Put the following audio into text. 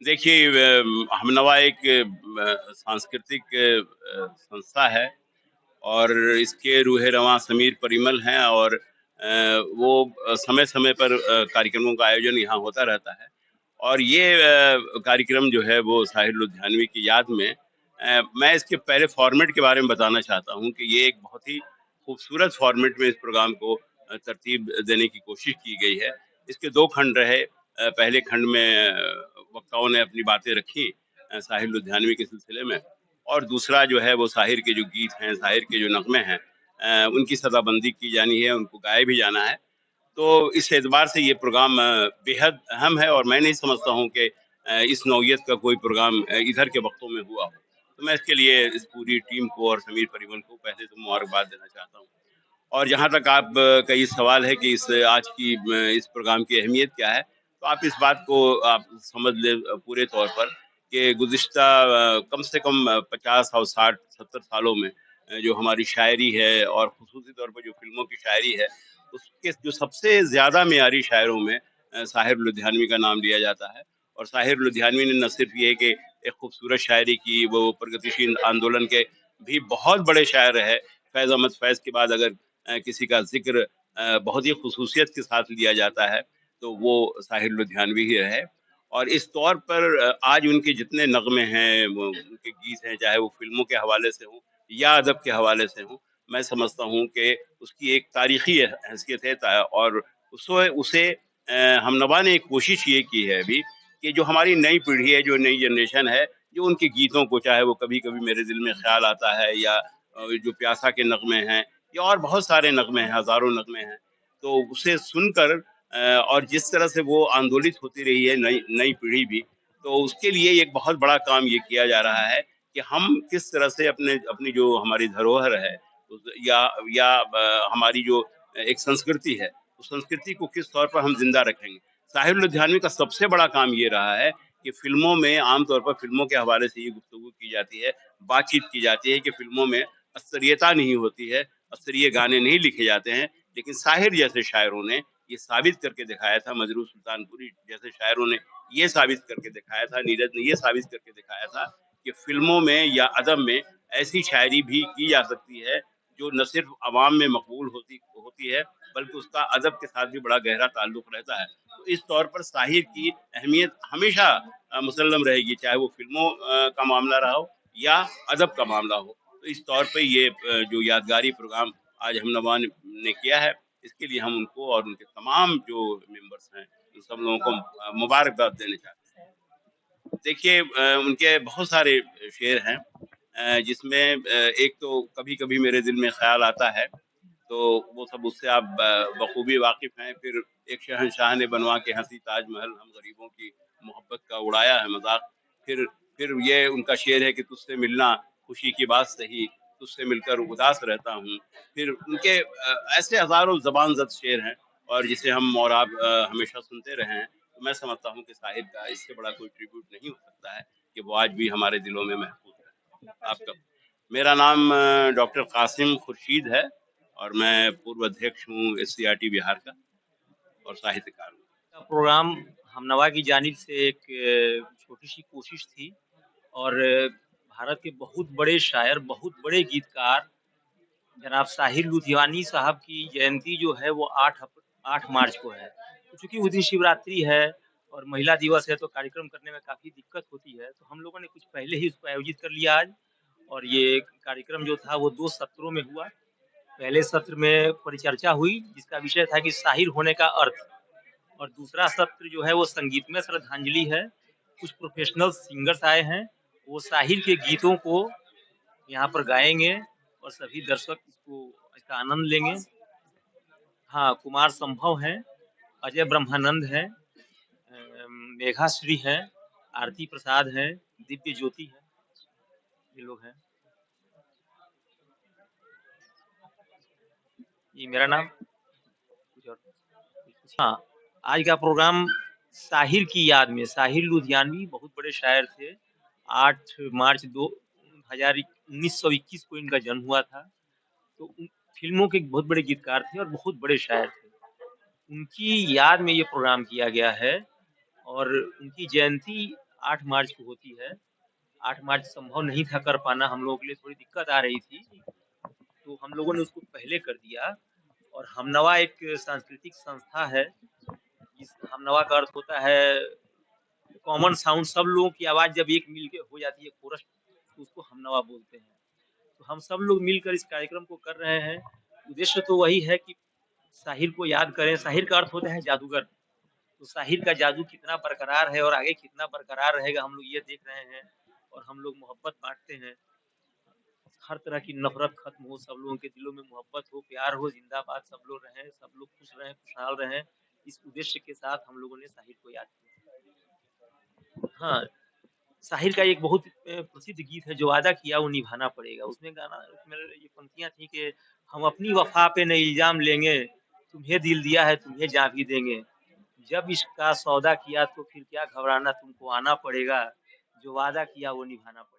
देखिए हमनवा एक सांस्कृतिक संस्था है और इसके रूहे रवां समीर परिमल हैं और वो समय-समय पर कार्यक्रमों का आयोजन यहाँ होता रहता है। और ये कार्यक्रम जो है वो साहिर लुधियानवी की याद में मैं इसके पहले फ़ॉर्मेट के बारे में बताना चाहता हूँ कि ये एक बहुत ही खूबसूरत फ़ॉर्मेट में इस प्रोग्राम को तरतीब देने की कोशिश की गई है। इसके 2 खंड रहे। पहले खंड में वक्ताओं ने अपनी बातें रखी साहिर लुधियानवी के सिलसिले में और दूसरा जो है वो साहिर के जो गीत हैं, साहिर के जो नग़्मे हैं उनकी सदाबंदी की जानी है, उनको गाया भी जाना है। तो इस एतबार से ये प्रोग्राम बेहद अहम है और मैं नहीं समझता हूँ कि इस नौइयत का कोई प्रोग्राम इधर के वक्तों में हुआ हो। तो मैं इसके लिए इस पूरी टीम को और समीर परिमल को पहले तो मुबारकबाद देना चाहता हूँ। और जहाँ तक आप का ये सवाल है कि इस आज की इस प्रोग्राम की अहमियत क्या है, तो आप इस बात को आप समझ लें पूरे तौर पर कि गुज़िश्ता कम से कम 50 और 60-70 सालों में जो हमारी शायरी है और ख़ुसूसी तौर पर जो फ़िल्मों की शायरी है, उसके जो सबसे ज़्यादा मेयारी शायरों में साहिर लुधियानवी का नाम लिया जाता है। और साहिर लुधियानवी ने न सिर्फ़ ये कि एक खूबसूरत शायरी की, वो प्रगतिशील आंदोलन के भी बहुत बड़े शायर रहे। फ़ैज़ अहमद फ़ैज़ के बाद अगर किसी का ज़िक्र बहुत ही ख़ुसूसियत के साथ लिया जाता है, तो वो साहिर लुधियानवी ही रहे। और इस तौर पर आज उनके जितने नग़्मे हैं, वो उनके गीत हैं, चाहे वो फ़िल्मों के हवाले से हों या अदब के हवाले से हों, मैं समझता हूँ कि उसकी एक तारीख़ी हैसियत है और उसे हमनवा ने एक कोशिश ये की है अभी कि जो हमारी नई पीढ़ी है, जो नई जनरेशन है, जो उनके गीतों को चाहे वो कभी-कभी मेरे दिल में ख़्याल आता है या जो प्यासा के नग़्मे हैं या और बहुत सारे नग़्मे हैं, हज़ारों नग़्मे हैं। तो उसे सुनकर और जिस तरह से वो आंदोलित होती रही है नई नई पीढ़ी भी, तो उसके लिए एक बहुत बड़ा काम ये किया जा रहा है कि हम किस तरह से अपनी जो हमारी धरोहर है उस या हमारी जो एक संस्कृति है, उस संस्कृति को किस तौर पर हम ज़िंदा रखेंगे। साहिर लुधियानवी का सबसे बड़ा काम ये रहा है कि फ़िल्मों में आम तौर पर फ़िल्मों के हवाले से ये गुफ्तगू की जाती है, बातचीत की जाती है कि फ़िल्मों में अस्तियता नहीं होती है, अस्तिये गाने नहीं लिखे जाते हैं, लेकिन साहिर जैसे शायरों ने ये साबित करके दिखाया था, मजरूह सुल्तानपुरी जैसे शायरों ने ये साबित करके दिखाया था, नीरज ने ये साबित करके दिखाया था कि फ़िल्मों में या अदब में ऐसी शायरी भी की जा सकती है, जो न सिर्फ़ अवाम में मकबूल होती होती है, बल्कि उसका अदब के साथ भी बड़ा गहरा ताल्लुक रहता है। तो इस तौर पर साहिर की अहमियत हमेशा मुसल्लम रहेगी, चाहे वो फ़िल्मों का मामला रहा हो या अदब का मामला हो। तो इस तौर पे ये जो यादगारी प्रोग्राम आज हमनवा ने किया है, इसके लिए हम उनको और उनके तमाम जो मेंबर्स हैं, उन सब लोगों को मुबारकबाद देना चाहते हैं। देखिए उनके बहुत सारे शेर हैं जिसमें एक तो कभी-कभी मेरे दिल में ख़्याल आता है, तो वो सब उससे आप बखूबी वाकिफ़ हैं। फिर एक शहंशाह ने बनवा के हँसी ताजमहल हम गरीबों की मोहब्बत का उड़ाया है मज़ाक। फिर ये उनका शेर है कि तुझसे मिलना खुशी की बात सही, तुझसे मिलकर उदास रहता हूँ। फिर उनके ऐसे हज़ारों ज़बान ज़द शेर हैं और जिसे हम और आप हमेशा सुनते रहे हैं। तो मैं समझता हूँ कि साहिर का इससे बड़ा कोई ट्रिब्यूट नहीं हो सकता है कि वो आज भी हमारे दिलों में महफूज़ है। आपका मेरा नाम डॉक्टर कासिम खुर्शीद है और मैं पूर्व अध्यक्ष हूँ एससीईआरटी बिहार का और साहित्यकार हूँ। का प्रोग्राम हमनवा की जानिब से एक छोटी-सी कोशिश थी और भारत के बहुत बड़े शायर, बहुत बड़े गीतकार जनाब साहिर लुधियानवी साहब की जयंती जो है वो 8 मार्च को है। तो चूँकि उस दिन शिवरात्रि है और महिला दिवस है तो कार्यक्रम करने में काफ़ी दिक्कत होती है, तो हम लोगों ने कुछ पहले ही इसको आयोजित कर लिया आज और ये कार्यक्रम जो था वो 2 सत्रों में हुआ। पहले सत्र में परिचर्चा हुई जिसका विषय था कि साहिर होने का अर्थ और दूसरा सत्र जो है वो संगीतमय श्रद्धांजलि है। कुछ प्रोफ़ेशनल सिंगर्स आए हैं, वो साहिर के गीतों को यहाँ पर गाएँगे और सभी दर्शक इसका आनंद लेंगे। हाँ, कुमार संभव हैं, अजय ब्रह्मानंद हैं, मेघाश्री हैं, आरती प्रसाद हैं, दिव्य ज्योति हैं, ये लोग हैं। जी, मेरा नाम कुछ और हाँ, आज का प्रोग्राम साहिर की याद में, साहिर लुधियानवी बहुत बड़े शायर थे। 8 मार्च 1921 को इनका जन्म हुआ था। तो फ़िल्मों के बहुत बड़े गीतकार थे और बहुत बड़े शायर थे। उनकी याद में ये प्रोग्राम किया गया है और उनकी जयंती 8 मार्च को होती है। 8 मार्च संभव नहीं था कर पाना, हम लोगों के लिए थोड़ी दिक्कत आ रही थी, तो हम लोगों ने उसको पहले कर दिया। और हमनवा एक सांस्कृतिक संस्था है, जिस हमनवा का अर्थ होता है कॉमन साउंड, सब लोगों की आवाज़ जब एक मिल के हो जाती है कोरस, तो उसको हमनवा बोलते हैं। तो हम सब लोग मिलकर इस कार्यक्रम को कर रहे हैं। उद्देश्य तो वही है कि साहिर को याद करें, साहिर का अर्थ होता है जादूगर। तो साहिर का जादू कितना बरकरार है और आगे कितना बरकरार रहेगा, हम लोग ये देख रहे हैं। और हम लोग मोहब्बत बाँटते हैं। हर तरह की नफ़रत खत्म हो, सब लोगों के दिलों में मोहब्बत हो, प्यार हो, ज़िंदाबाद सब लोग रहें, सब लोग खुश रहें, खुशहाल रहें। इस उद्देश्य के साथ हम लोगों ने साहिर को याद किया। हाँ, साहिर का एक बहुत प्रसिद्ध गीत है, जो वादा किया वो निभाना पड़ेगा। उसमें ये पंक्तियाँ थी कि हम अपनी वफ़ा पे न इल्ज़ाम लेंगे, तुम्हें दिल दिया है तुम्हें जाँ भी देंगे। जब इश्क का सौदा किया तो फिर क्या घबराना, तुमको आना पड़ेगा, जो वादा किया वो निभाना पड़ेगा।